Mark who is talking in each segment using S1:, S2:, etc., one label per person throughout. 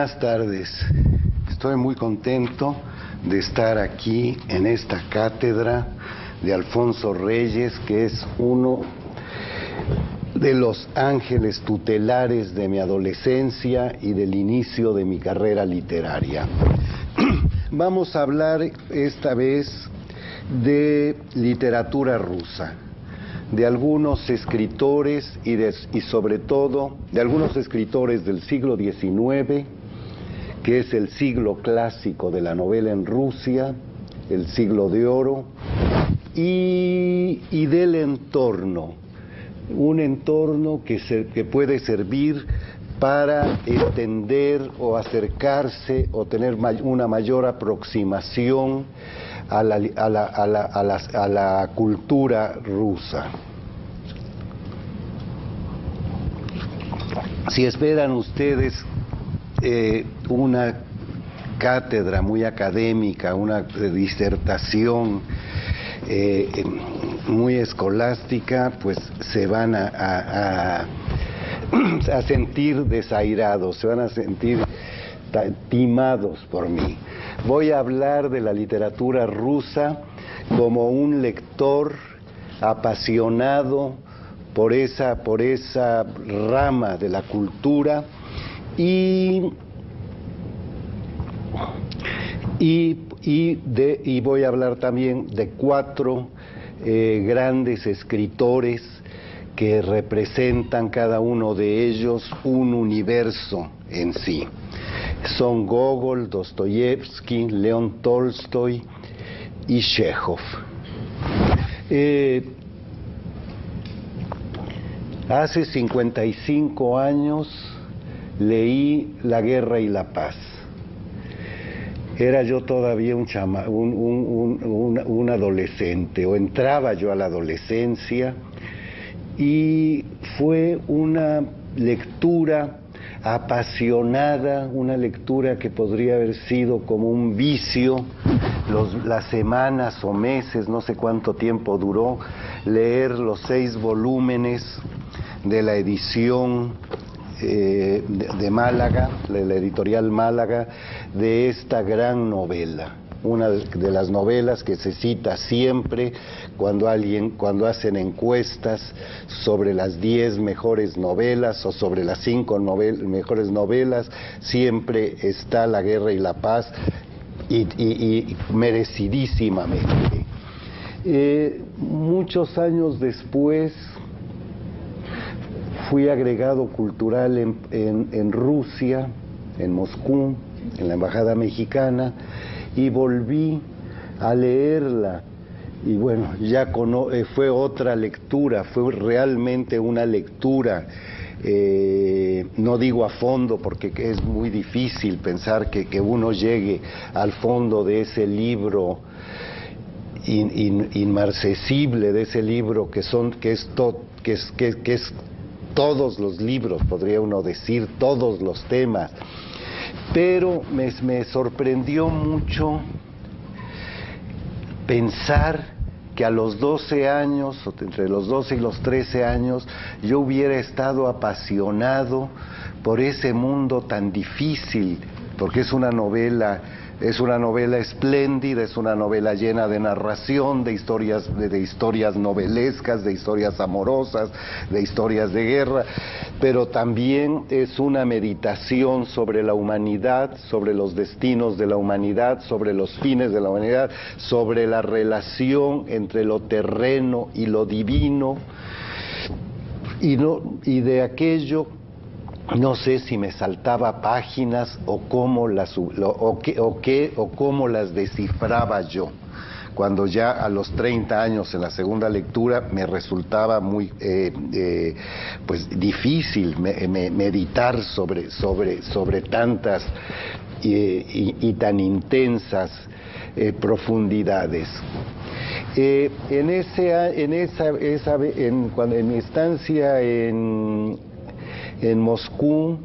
S1: Buenas tardes. Estoy muy contento de estar aquí en esta cátedra de Alfonso Reyes, que es uno de los ángeles tutelares de mi adolescencia y del inicio de mi carrera literaria. Vamos a hablar esta vez de literatura rusa, de algunos escritores y sobre todo de algunos escritores del siglo XIX, que es el siglo clásico de la novela en Rusia, el siglo de oro, y del entorno, un entorno que puede servir para entender o acercarse o tener una mayor aproximación a la cultura rusa. Si esperan ustedes una cátedra muy académica, una disertación muy escolástica, pues se van a sentir desairados, se van a sentir timados por mí. Voy a hablar de la literatura rusa como un lector apasionado por esa rama de la cultura y voy a hablar también de cuatro grandes escritores que representan cada uno de ellos un universo en sí. Son Gogol, Dostoyevsky, León Tolstoy y Chekhov. Hace 55 años leí La guerra y la paz. Era yo todavía un adolescente, o entraba yo a la adolescencia, y fue una lectura apasionada, una lectura que podría haber sido como un vicio, las semanas o meses, no sé cuánto tiempo duró, leer los 6 volúmenes de la edición de Málaga, de la editorial Málaga, de esta gran novela. Una de las novelas que se cita siempre cuando hacen encuestas sobre las 10 mejores novelas o sobre las 5 mejores novelas, siempre está La guerra y la paz, y merecidísimamente. Muchos años después fui agregado cultural en Rusia, en Moscú, en la embajada mexicana, y volví a leerla, y bueno, fue otra lectura, fue realmente una lectura, no digo a fondo porque es muy difícil pensar que uno llegue al fondo de ese libro inmarcesible, de ese libro que es todos los libros, podría uno decir, todos los temas. Pero me sorprendió mucho pensar que a los 12 años, o entre los 12 y los 13 años, yo hubiera estado apasionado por ese mundo tan difícil, porque es una novela espléndida, es una novela llena de narración, de historias novelescas, de historias amorosas, de historias de guerra, pero también es una meditación sobre la humanidad, sobre los destinos de la humanidad, sobre los fines de la humanidad, sobre la relación entre lo terreno y lo divino, y de aquello no sé si me saltaba páginas o cómo las descifraba yo. Cuando ya a los 30 años en la segunda lectura me resultaba muy pues difícil meditar sobre tantas y tan intensas profundidades. En mi estancia en Moscú,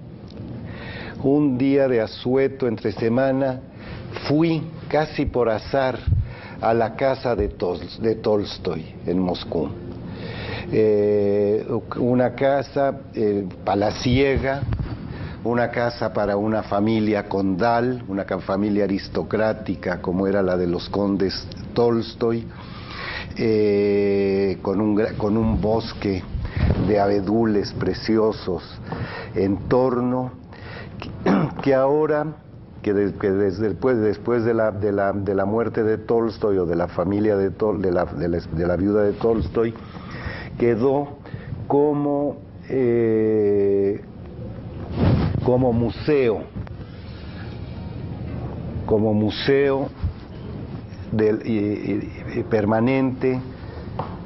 S1: un día de asueto entre semana, fui casi por azar a la casa de Tolstoy en Moscú. Una casa palaciega, una casa para una familia condal, una familia aristocrática como era la de los condes Tolstoy, con un bosque de abedules preciosos en torno, que ahora, después de la muerte de Tolstoy o de la familia de la viuda de Tolstoy, quedó como museo permanente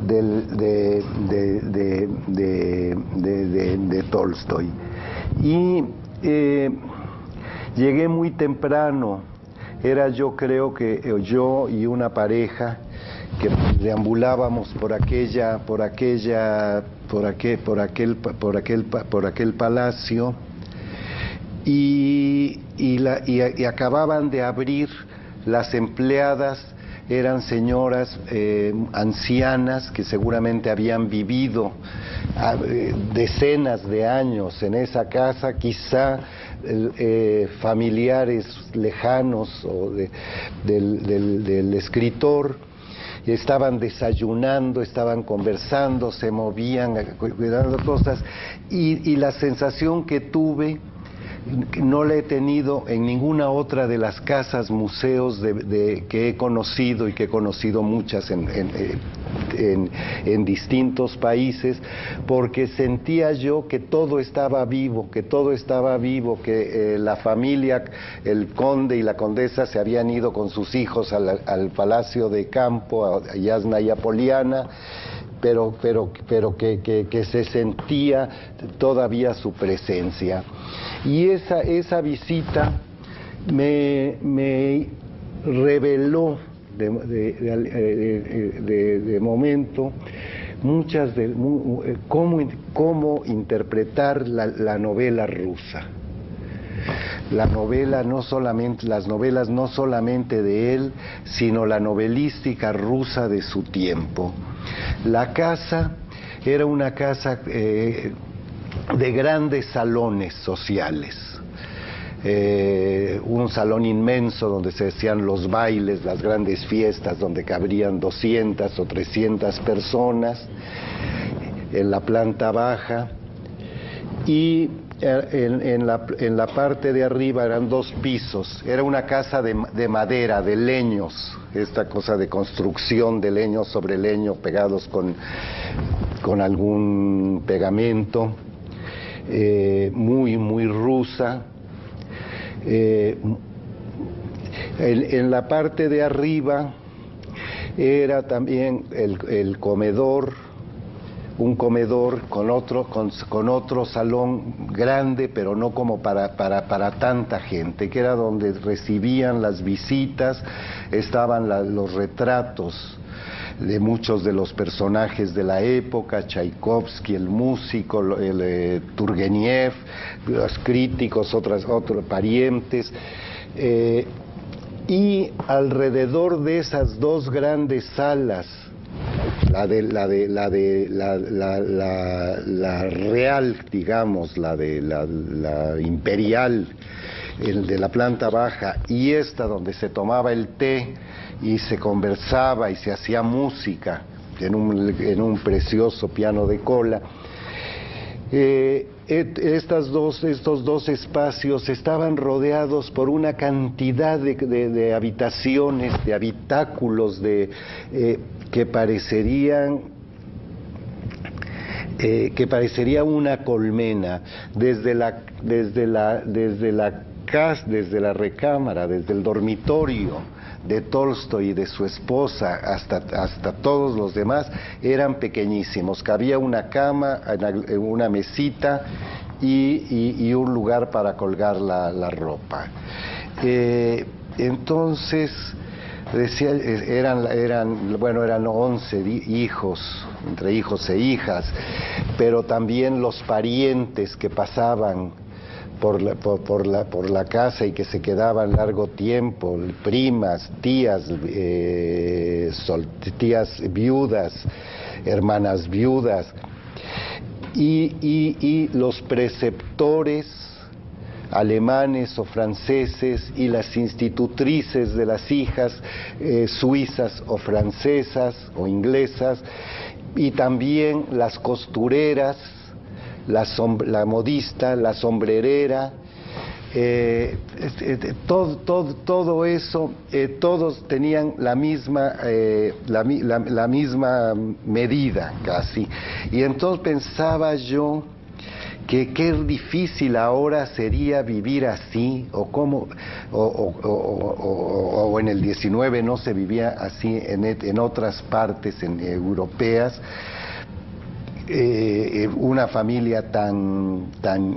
S1: de Tolstoy. Y llegué muy temprano, yo creo que yo y una pareja que deambulábamos por aquel palacio, y acababan de abrir. Las empleadas eran señoras ancianas que seguramente habían vivido decenas de años en esa casa, quizá familiares lejanos o del escritor. Estaban desayunando, estaban conversando, se movían, cuidando cosas, y la sensación que tuve, no la he tenido en ninguna otra de las casas museos que he conocido, y que he conocido muchas en distintos países, porque sentía yo que todo estaba vivo, que la familia, el conde y la condesa se habían ido con sus hijos al Palacio de Campo, a Yasna y Apoliana, pero que se sentía todavía su presencia. Y esa visita me reveló de momento cómo interpretar la novela rusa. Las novelas no solamente de él, sino la novelística rusa de su tiempo. La casa era una casa de grandes salones sociales. Un salón inmenso donde se hacían los bailes, las grandes fiestas, donde cabrían 200 o 300 personas, en la planta baja, y en la parte de arriba eran 2 pisos. Era una casa de madera, de leños, esta cosa de construcción de leño sobre leño pegados con algún pegamento, muy rusa. En la parte de arriba era también el comedor, un comedor con otro salón grande, pero no como para tanta gente, que era donde recibían las visitas. Estaban los retratos de muchos de los personajes de la época, Tchaikovsky, el músico, Turgeniev, los críticos, otros parientes, y alrededor de esas 2 grandes salas, la real, digamos, la imperial, el de la planta baja, y esta donde se tomaba el té y se conversaba y se hacía música en un precioso piano de cola. Estos dos espacios estaban rodeados por una cantidad de habitaciones, de habitáculos, que parecería una colmena, desde la recámara, desde el dormitorio de Tolstoy y de su esposa hasta todos los demás, eran pequeñísimos. Cabía una cama, una mesita y un lugar para colgar la ropa. Entonces, decía, eran 11 hijos, entre hijos e hijas, pero también los parientes que pasaban por la casa y que se quedaban largo tiempo, primas, tías viudas, hermanas viudas, y los preceptores alemanes o franceses, y las institutrices de las hijas suizas o francesas o inglesas, y también las costureras, la modista, la sombrerera, todo eso, todos tenían la misma medida casi. Y entonces pensaba yo que qué difícil ahora sería vivir así, o en el 19 no se vivía así en otras partes europeas. Una familia tan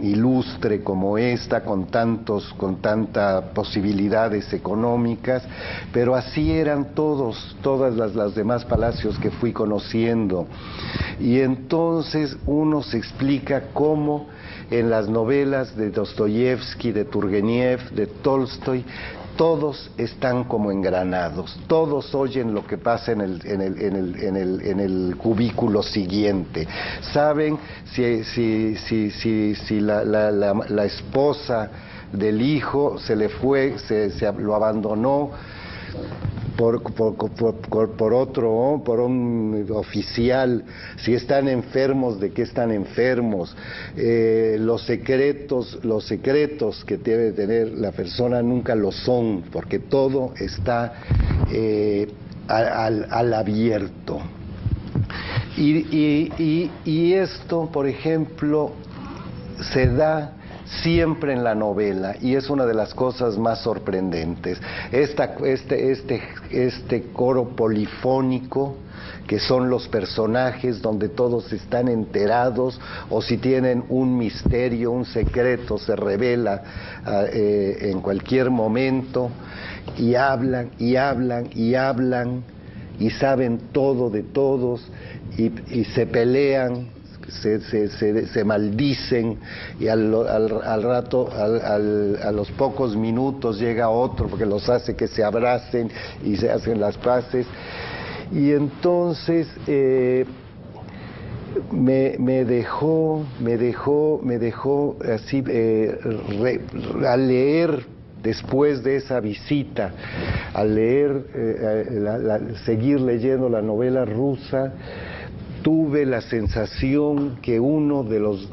S1: ilustre como esta, con tantas posibilidades económicas, pero así eran todas las demás palacios que fui conociendo. Y entonces uno se explica cómo en las novelas de Dostoyevsky, de Turgeniev, de Tolstoy, todos están como engranados, todos oyen lo que pasa en el cubículo siguiente, saben si la esposa del hijo se le fue, lo abandonó por un oficial, si están enfermos, de qué están enfermos, los secretos que debe tener la persona nunca lo son, porque todo está al abierto. Y esto, por ejemplo, se da siempre en la novela, y es una de las cosas más sorprendentes. Este coro polifónico que son los personajes, donde todos están enterados, o si tienen un misterio, un secreto, se revela en cualquier momento, y hablan y hablan y hablan y saben todo de todos, y se pelean, se maldicen, y al rato, a los pocos minutos llega otro porque los hace que se abracen y se hacen las paces. Y entonces me dejó así al leer, después de esa visita, al leer, seguir leyendo la novela rusa, tuve la sensación que uno de los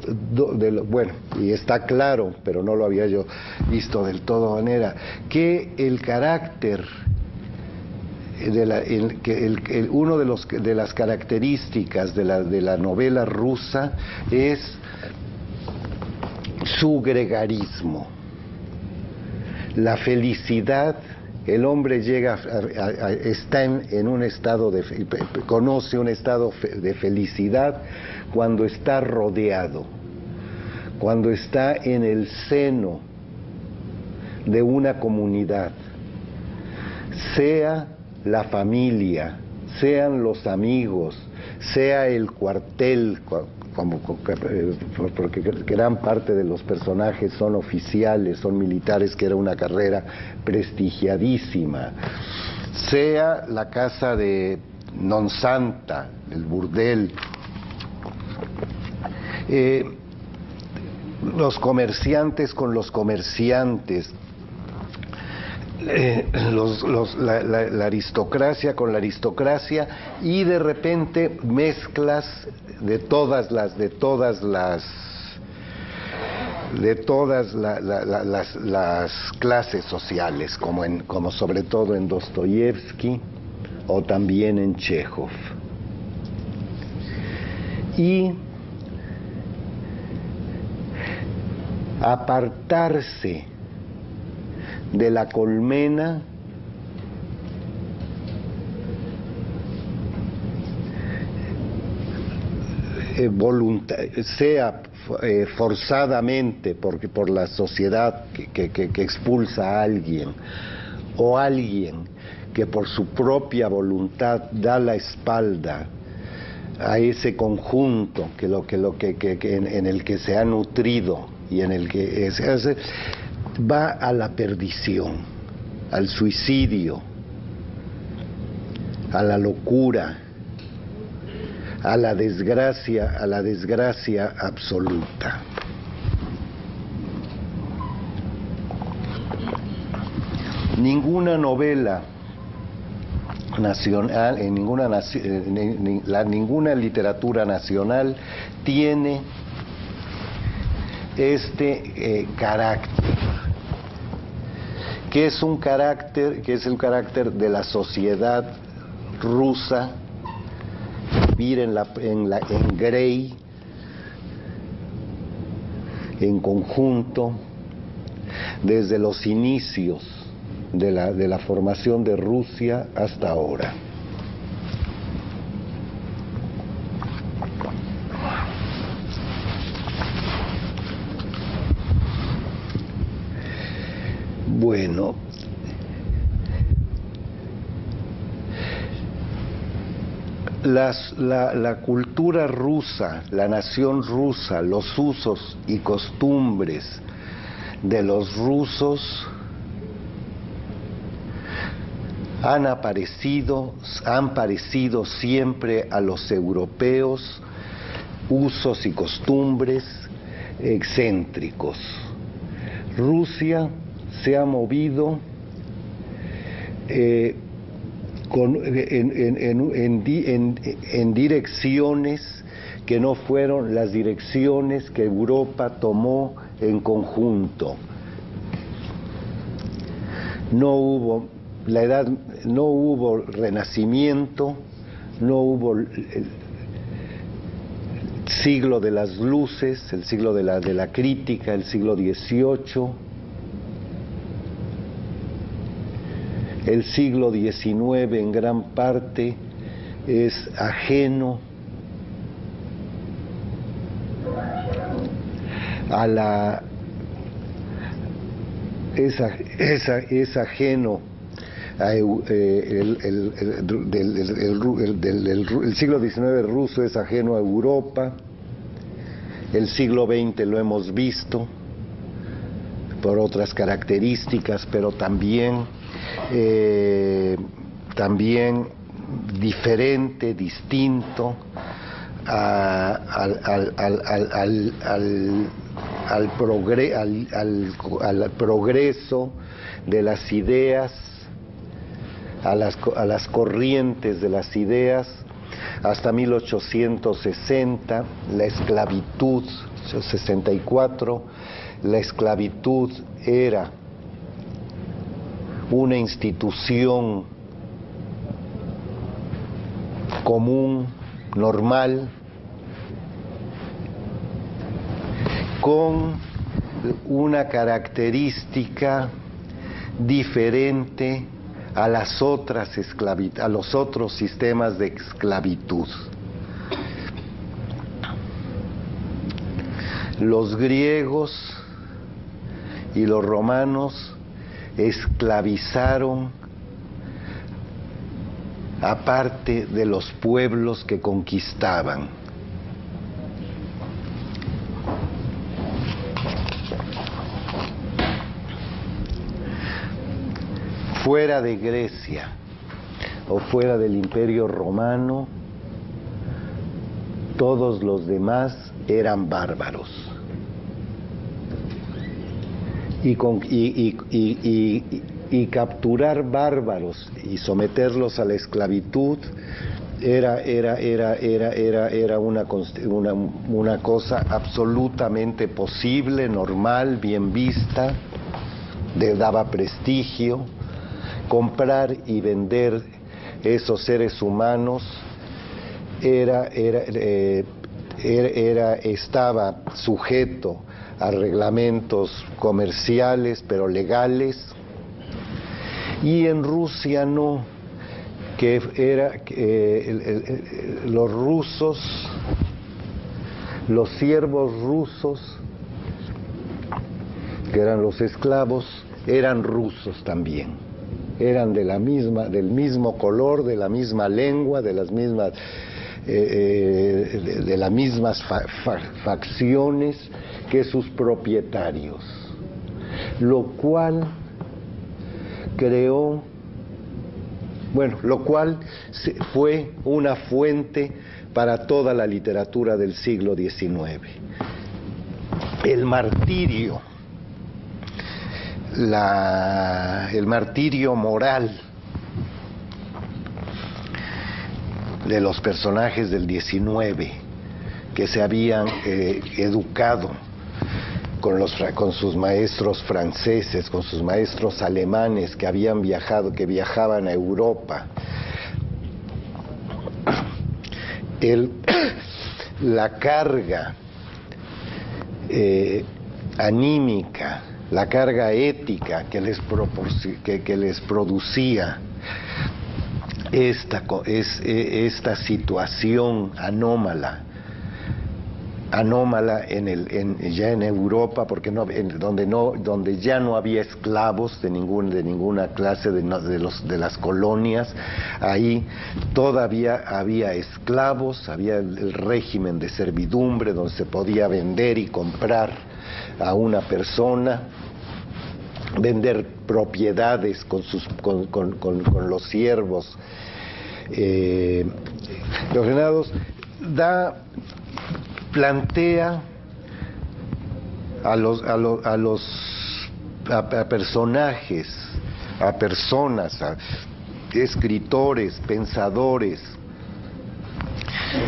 S1: bueno, y está claro, pero no lo había yo visto del todo manera, que el carácter uno de las características de la novela rusa es su gregarismo, la felicidad. El hombre llega está en un estado conoce un estado de felicidad cuando está rodeado, cuando está en el seno de una comunidad, sea la familia, sean los amigos, sea el cuartel, porque gran parte de los personajes son oficiales, son militares, que era una carrera prestigiadísima, sea la casa de Nonsanta, el burdel, los comerciantes con los comerciantes, la aristocracia con la aristocracia, y de repente mezclas de todas las clases sociales, como sobre todo en Dostoyevsky o también en Chekhov. Y apartarse de la colmena sea forzadamente por la sociedad que expulsa a alguien, o alguien que por su propia voluntad da la espalda a ese conjunto en el que se ha nutrido y en el que va a la perdición, al suicidio, a la locura, a la desgracia absoluta. Ninguna novela nacional, ninguna literatura nacional tiene este carácter, que es un carácter, que es el carácter de la sociedad rusa, vivir en Grey, en conjunto, desde los inicios de la formación de Rusia hasta ahora. Bueno, la cultura rusa, la nación rusa, los usos y costumbres de los rusos han parecido siempre a los europeos usos y costumbres excéntricos. Rusia se ha movido en direcciones que no fueron las direcciones que Europa tomó en conjunto. No hubo renacimiento, no hubo el siglo de las luces, el siglo de la crítica, el siglo XVIII. El siglo XIX en gran parte es ajeno a es ajeno a el siglo XIX ruso es ajeno a Europa. El siglo XX lo hemos visto por otras características, pero también diferente, distinto al progreso de las ideas, a las corrientes de las ideas. Hasta 1860, la esclavitud, 64, la esclavitud era una institución común, normal, con una característica diferente a los otros sistemas de esclavitud. Los griegos y los romanos esclavizaron a parte de los pueblos que conquistaban. Fuera de Grecia o fuera del Imperio Romano, todos los demás eran bárbaros. Y capturar bárbaros y someterlos a la esclavitud era una cosa absolutamente posible, normal, bien vista, daba prestigio. Comprar y vender esos seres humanos estaba sujeto a reglamentos comerciales, pero legales, y en Rusia no, los rusos, los siervos rusos, que eran los esclavos, eran rusos también. Eran del mismo color, de la misma lengua, de las mismas facciones que sus propietarios, lo cual fue una fuente para toda la literatura del siglo XIX. El martirio el martirio moral de los personajes del 19 que se habían educado con sus maestros franceses, con sus maestros alemanes que habían viajado, que viajaban a Europa. La carga anímica, la carga ética que les producía esta situación anómala ya en Europa, porque donde ya no había esclavos de ninguna clase de las colonias. Ahí todavía había esclavos, había el régimen de servidumbre donde se podía vender y comprar a una persona, vender propiedades con los siervos. Los reinados plantea a personajes, a personas, a escritores, pensadores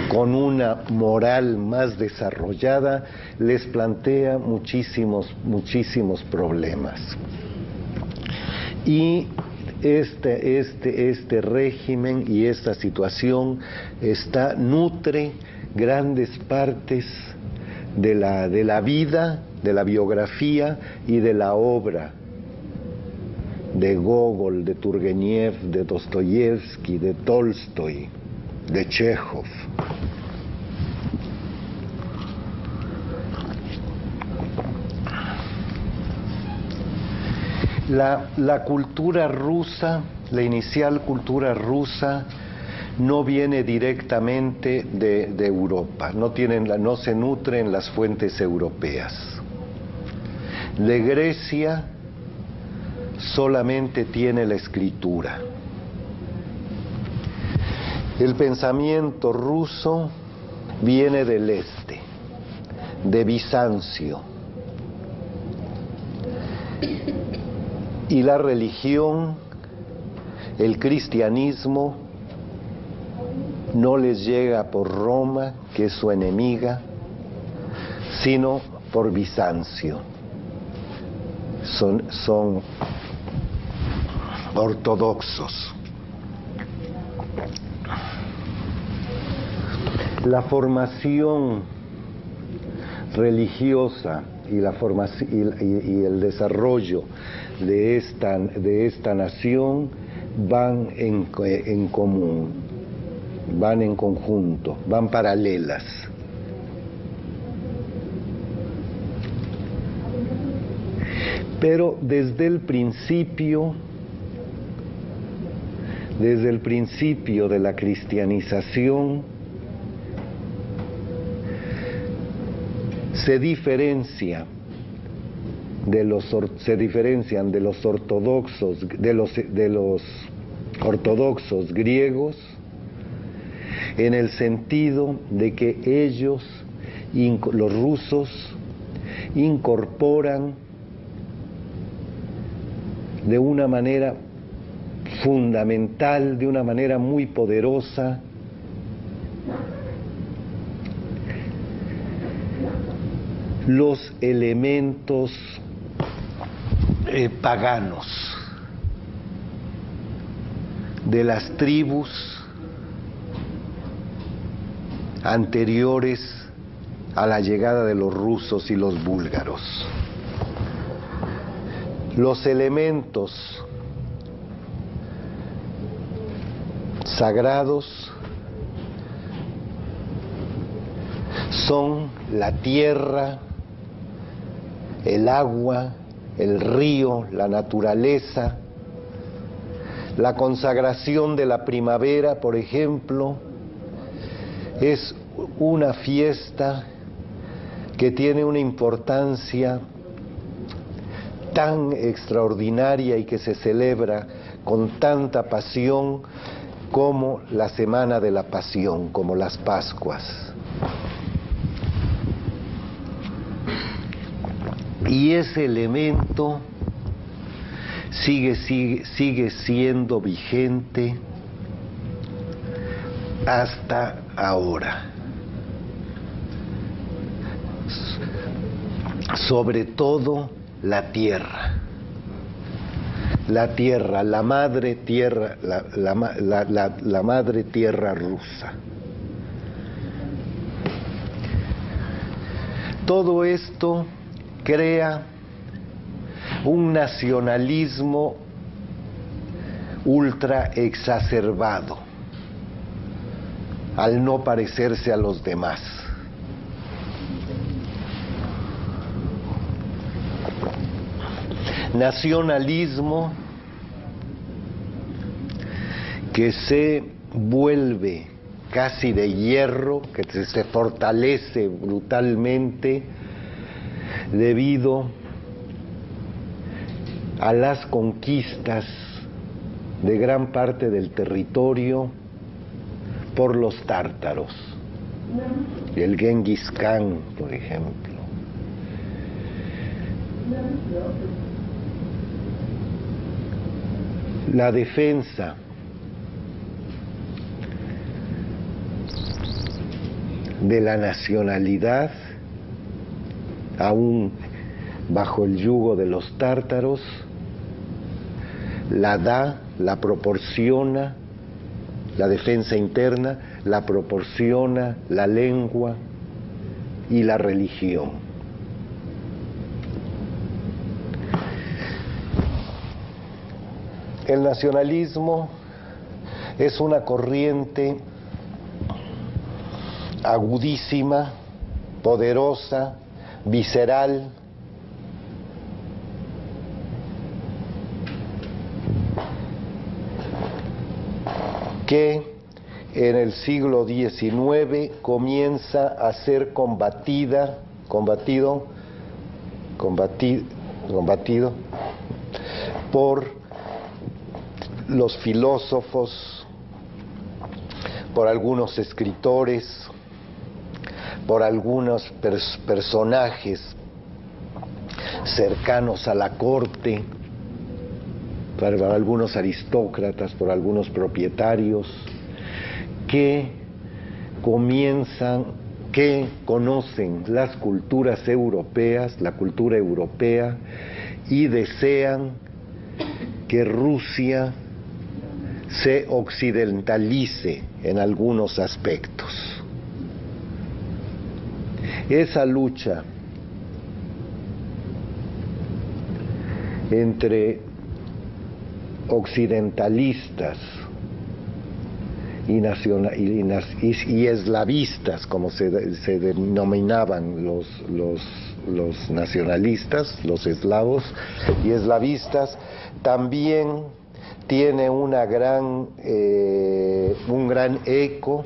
S1: con una moral más desarrollada, les plantea muchísimos problemas. Y este régimen y esta situación nutre grandes partes de la vida, de la biografía y de la obra de Gogol, de Turgeniev, de Dostoyevsky, de Tolstoy, de Chekhov. La cultura rusa, la inicial cultura rusa, no viene directamente de Europa, no se nutre en las fuentes europeas. De Grecia solamente tiene la escritura. El pensamiento ruso viene del este, de Bizancio. Y la religión, el cristianismo, no les llega por Roma, que es su enemiga, sino por Bizancio. Son ortodoxos. La formación religiosa y el desarrollo de esta nación van en común, van en conjunto, van paralelas. Pero desde el principio de la cristianización, se diferencian de los ortodoxos griegos, en el sentido de que ellos, los rusos, incorporan de una manera fundamental, de una manera muy poderosa, los elementos paganos de las tribus anteriores a la llegada de los rusos y los búlgaros. Los elementos sagrados son la tierra, el agua, el río, la naturaleza. La consagración de la primavera, por ejemplo, es una fiesta que tiene una importancia tan extraordinaria y que se celebra con tanta pasión como la Semana de la Pasión, como las Pascuas. Y ese elemento sigue siendo vigente hasta ahora. Sobre todo la tierra, la madre tierra, la madre tierra rusa. Todo esto crea un nacionalismo ultra exacerbado al no parecerse a los demás. Nacionalismo que se vuelve casi de hierro, que se fortalece brutalmente debido a las conquistas de gran parte del territorio por los tártaros, el Genghis Khan, por ejemplo. La defensa de la nacionalidad, aún bajo el yugo de los tártaros, la proporciona, la defensa interna la proporciona la lengua y la religión. El nacionalismo es una corriente agudísima, poderosa, visceral, que en el siglo XIX comienza a ser combatido por los filósofos, por algunos escritores, por algunos personajes cercanos a la corte, por algunos aristócratas, por algunos propietarios, que conocen las culturas europeas, la cultura europea, y desean que Rusia se occidentalice en algunos aspectos. Esa lucha entre occidentalistas y eslavistas, como se denominaban los nacionalistas, los eslavos y eslavistas, también tiene un gran eco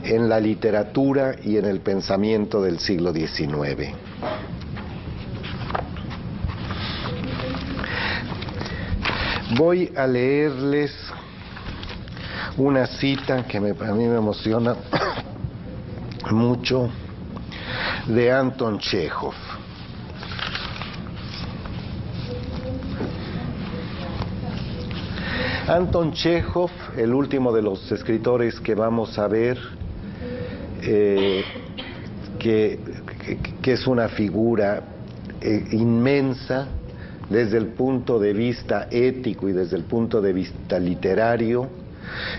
S1: en la literatura y en el pensamiento del siglo XIX. Voy a leerles una cita que a mí me emociona mucho, de Anton Chejov. Anton Chejov, el último de los escritores que vamos a ver, que es una figura inmensa desde el punto de vista ético y desde el punto de vista literario,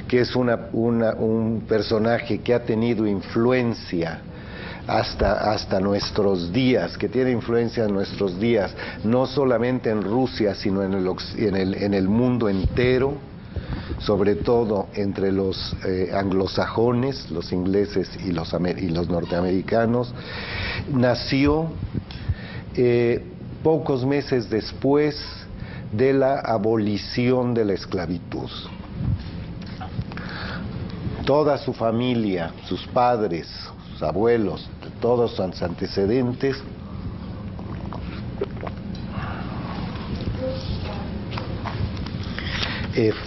S1: que es un personaje que ha tenido influencia hasta nuestros días, que tiene influencia en nuestros días, no solamente en Rusia, sino en el mundo entero, sobre todo entre los anglosajones, los ingleses y los norteamericanos. Nació pocos meses después de la abolición de la esclavitud. Toda su familia, sus padres, sus abuelos, todos sus antecedentes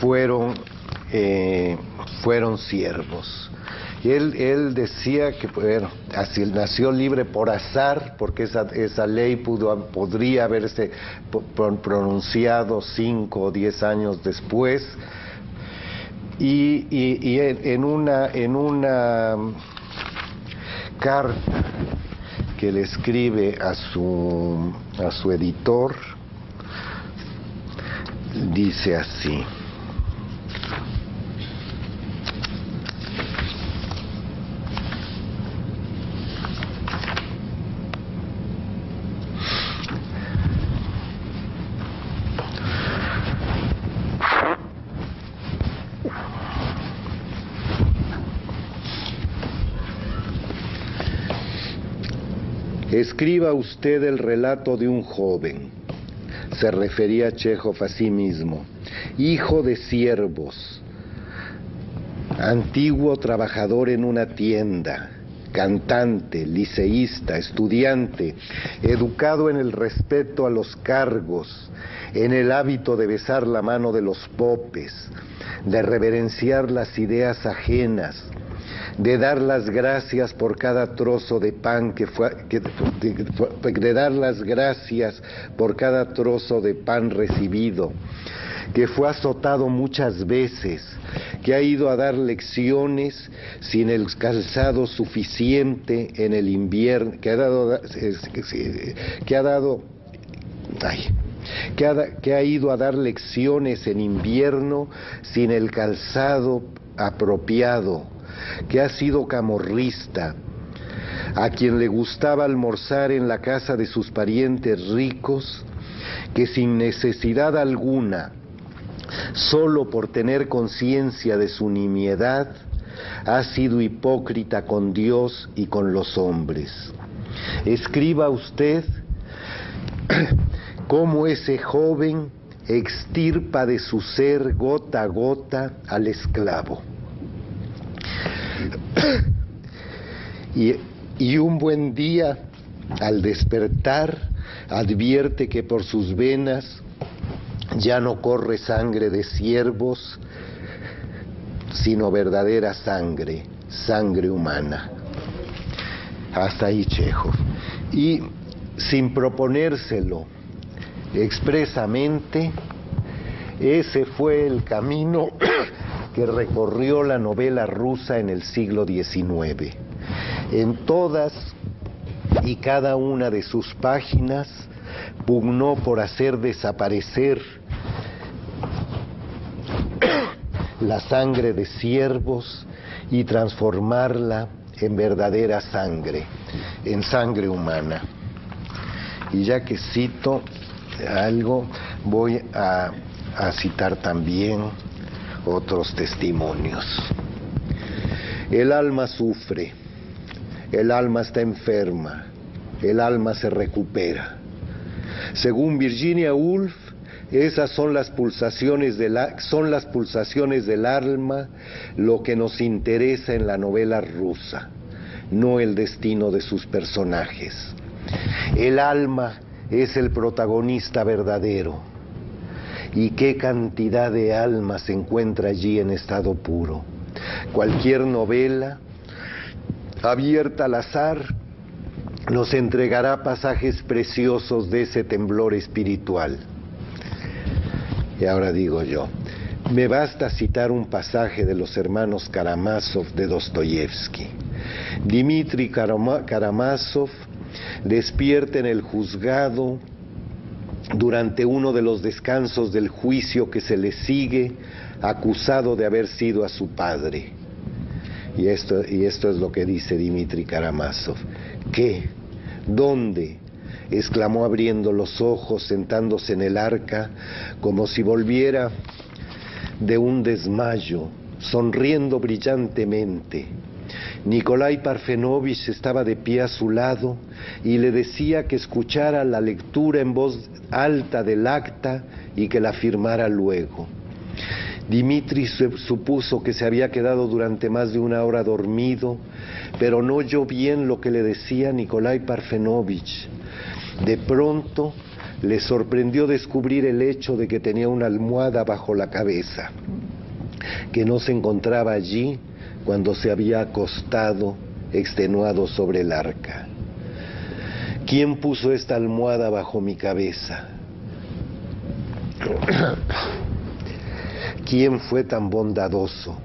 S1: fueron siervos. Él decía que, bueno, así nació libre por azar, porque esa ley podría haberse pronunciado 5 o 10 años después, y en una carta que le escribe a su editor, dice así: escriba usted el relato de un joven, se refería a Chejov a sí mismo, hijo de siervos, antiguo trabajador en una tienda, cantante, liceísta, estudiante, educado en el respeto a los cargos, en el hábito de besar la mano de los popes, de reverenciar las ideas ajenas, de dar las gracias por cada trozo de pan de dar las gracias por cada trozo de pan recibido, que fue azotado muchas veces, que ha ido a dar lecciones sin el calzado suficiente en el invierno, que ha ido a dar lecciones en invierno sin el calzado apropiado, que ha sido camorrista, a quien le gustaba almorzar en la casa de sus parientes ricos, que sin necesidad alguna, solo por tener conciencia de su nimiedad, ha sido hipócrita con Dios y con los hombres. Escriba usted cómo ese joven extirpa de su ser gota a gota al esclavo. Y un buen día, al despertar, advierte que por sus venas ya no corre sangre de siervos, sino verdadera sangre, sangre humana. Hasta ahí Chejov. Y sin proponérselo expresamente, ese fue el camino que recorrió la novela rusa en el siglo XIX. En todas y cada una de sus páginas pugnó por hacer desaparecer la sangre de siervos y transformarla en verdadera sangre, en sangre humana. Y ya que cito algo, voy a citar también otros testimonios. El alma sufre, el alma está enferma, el alma se recupera. Según Virginia Woolf, esas son las pulsaciones del alma lo que nos interesa en la novela rusa, no el destino de sus personajes. El alma es el protagonista verdadero. ¿Y qué cantidad de alma se encuentra allí en estado puro? Cualquier novela abierta al azar nos entregará pasajes preciosos de ese temblor espiritual. Y ahora digo yo, me basta citar un pasaje de los hermanos Karamazov de Dostoyevsky. Dmitri Karamazov despierta en el juzgado durante uno de los descansos del juicio que se le sigue, acusado de haber sido a su padre. Y esto es lo que dice Dmitri Karamazov. ¿Qué? ¿Dónde? Exclamó abriendo los ojos, sentándose en el arca, como si volviera de un desmayo, sonriendo brillantemente. Nikolai Parfenovich estaba de pie a su lado y le decía que escuchara la lectura en voz alta del acta y que la firmara luego. Dmitri supuso que se había quedado durante más de una hora dormido, pero no oyó bien lo que le decía Nikolai Parfenovich. De pronto le sorprendió descubrir el hecho de que tenía una almohada bajo la cabeza. que no se encontraba allí cuando se había acostado extenuado sobre el arca. ¿Quién puso esta almohada bajo mi cabeza? ¿Quién fue tan bondadoso?,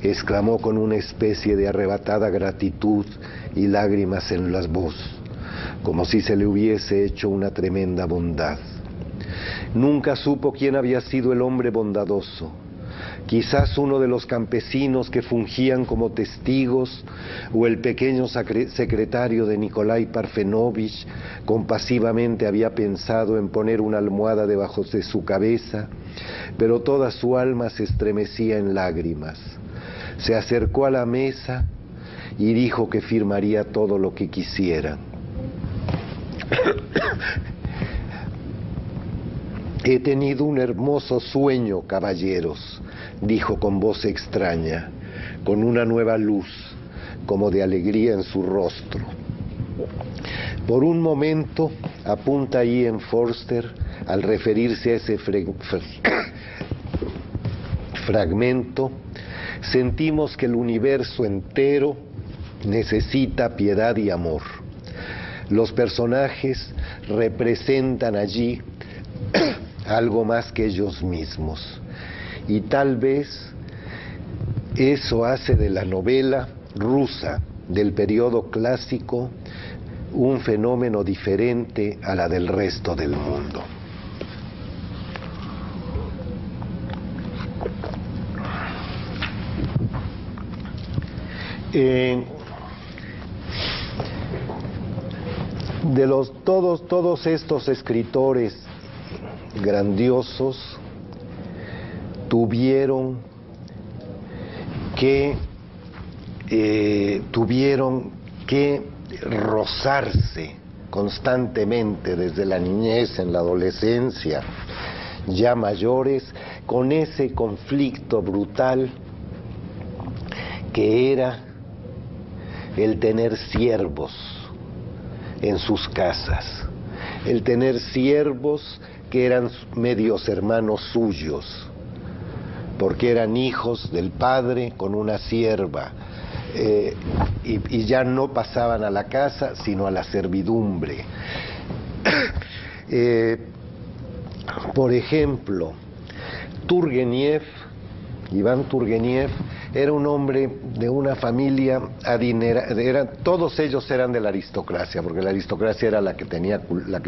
S1: exclamó con una especie de arrebatada gratitud y lágrimas en la voz, como si se le hubiese hecho una tremenda bondad. Nunca supo quién había sido el hombre bondadoso. Quizás uno de los campesinos que fungían como testigos, o el pequeño secretario de Nikolai Parfenovich compasivamente había pensado en poner una almohada debajo de su cabeza, pero toda su alma se estremecía en lágrimas. Se acercó a la mesa y dijo que firmaría todo lo que quisiera. He tenido un hermoso sueño, caballeros, dijo con voz extraña, con una nueva luz, como de alegría en su rostro. Por un momento, apunta Ian Forster, al referirse a ese fragmento, sentimos que el universo entero necesita piedad y amor. Los personajes representan allí algo más que ellos mismos. Y tal vez eso hace de la novela rusa del periodo clásico un fenómeno diferente a la del resto del mundo. Todos estos escritores grandiosos tuvieron que rozarse constantemente desde la niñez, en la adolescencia, ya mayores, con ese conflicto brutal que era el tener siervos en sus casas, el tener siervos que eran medios hermanos suyos, porque eran hijos del padre con una sierva, y ya no pasaban a la casa, sino a la servidumbre. Por ejemplo, Iván Turgeniev, era un hombre de una familia adinerada, todos ellos eran de la aristocracia, porque la aristocracia era la que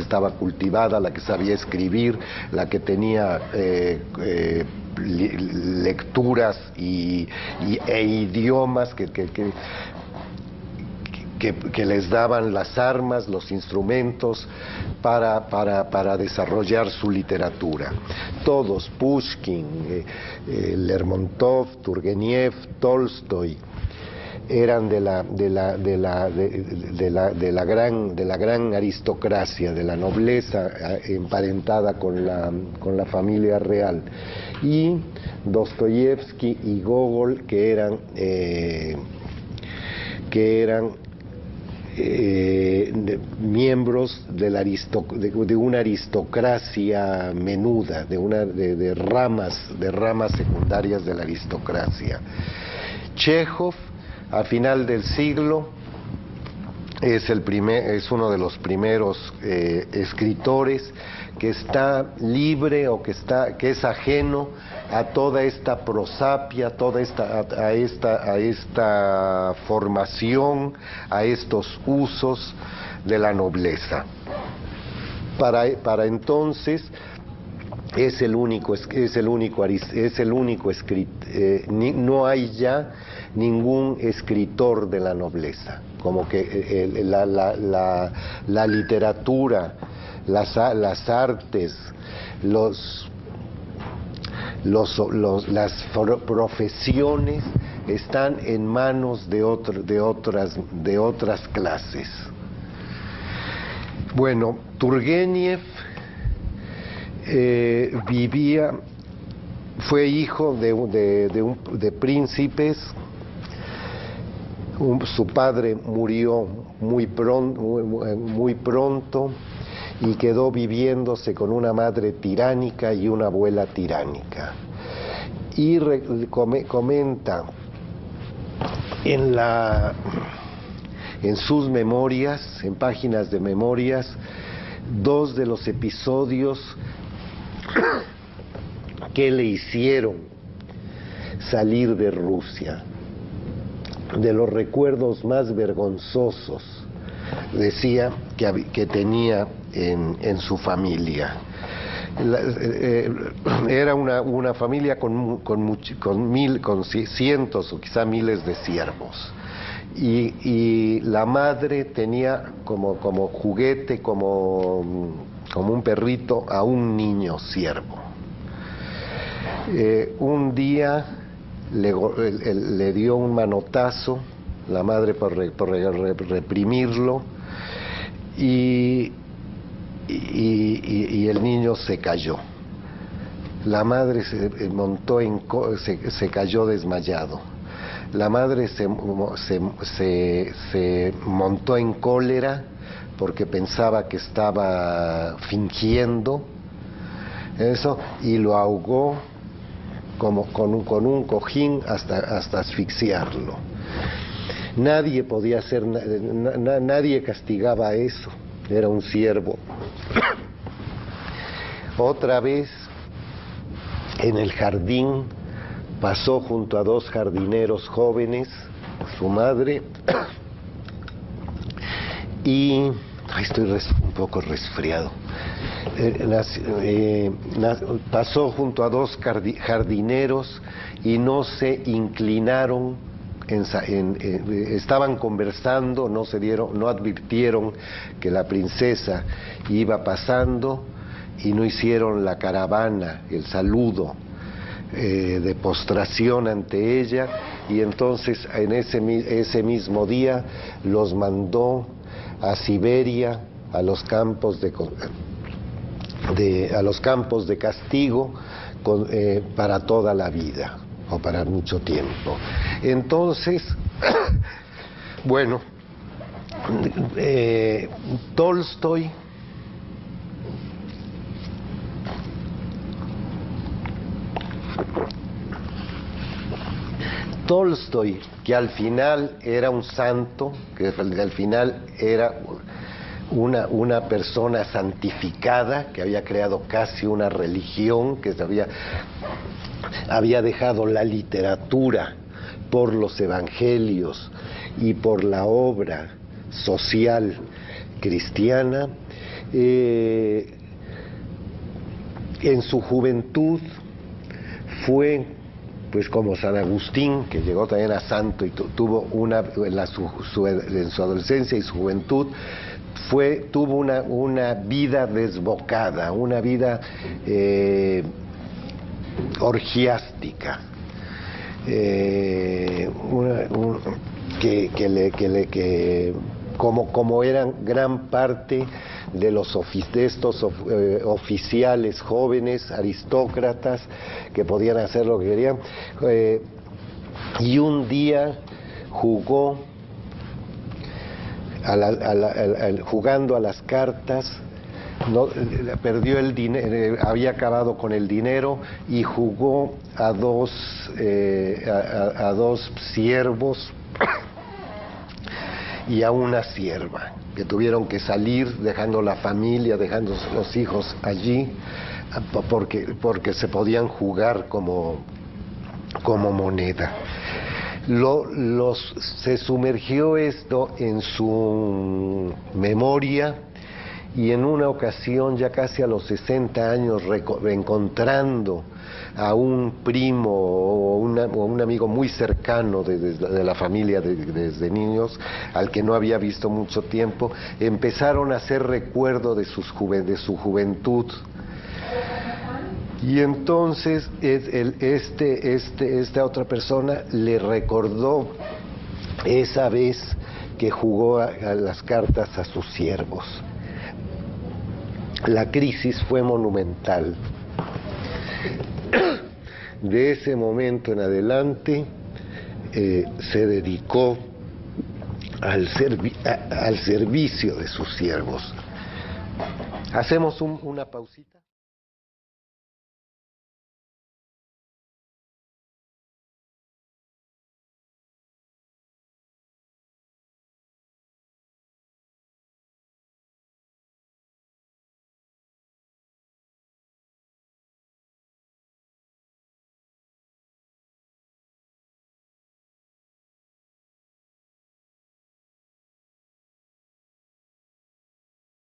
S1: estaba cultivada, la que sabía escribir, la que tenía lecturas e idiomas que les daban las armas, los instrumentos para desarrollar su literatura. Todos, Pushkin, Lermontov, Turgeniev, Tolstoy, eran de la gran aristocracia, de la nobleza emparentada con la familia real. Y Dostoyevsky y Gogol, que eran miembros de una aristocracia menuda, de ramas secundarias de la aristocracia. Chekhov, a final del siglo, es uno de los primeros escritores que está libre, o que es ajeno a toda esta prosapia, a esta formación, a estos usos de la nobleza. Para entonces no hay ya ningún escritor de la nobleza, como que la literatura, las artes, las profesiones están en manos de otras clases. Bueno, Turgeniev fue hijo de príncipes. Su padre murió muy pronto y quedó viviéndose con una madre tiránica y una abuela tiránica.
S2: y comenta en sus memorias, en páginas de memorias, dos de los episodios que le hicieron salir de Rusia, de los recuerdos más vergonzosos, decía, que tenía en su familia. Era una familia con cientos o quizá miles de siervos, y la madre tenía como juguete, como un perrito, a un niño siervo. Un día le dio un manotazo la madre por reprimirlo, y el niño se cayó. La madre se cayó desmayado. La madre se montó en cólera porque pensaba que estaba fingiendo eso, y lo ahogó con un cojín hasta asfixiarlo. Nadie podía hacer, nadie castigaba eso, era un siervo. Otra vez, en el jardín, pasó junto a dos jardineros jóvenes, su madre, y estoy un poco resfriado. Pasó junto a dos jardineros y no se inclinaron, estaban conversando, no advirtieron que la princesa iba pasando, y no hicieron la caravana, el saludo de postración ante ella, y entonces en ese mismo día los mandó a Siberia, a los campos de castigo, para toda la vida o para mucho tiempo. Entonces, bueno, Tolstoy que al final era un santo, que al final era una persona santificada, que había creado casi una religión, que había dejado la literatura por los evangelios y por la obra social cristiana. En su juventud fue, pues, como San Agustín, que llegó también a santo y tuvo en su adolescencia y su juventud, tuvo una vida desbocada, una vida orgiástica, como eran gran parte de estos oficiales jóvenes, aristócratas, que podían hacer lo que querían. Y un día jugó jugando a las cartas, perdió el dinero, había acabado con el dinero, y jugó a dos siervos y a una sierva, que tuvieron que salir dejando la familia, dejando los hijos allí, porque se podían jugar como moneda. Se sumergió esto en su memoria, y en una ocasión, ya casi a los 60 años, reencontrando a un primo o un amigo muy cercano de la familia desde niños, al que no había visto mucho tiempo, empezaron a hacer recuerdo de su juventud. Y entonces esta otra persona le recordó esa vez que jugó a las cartas a sus siervos. La crisis fue monumental. De ese momento en adelante se dedicó al servicio de sus siervos. Hacemos una pausita.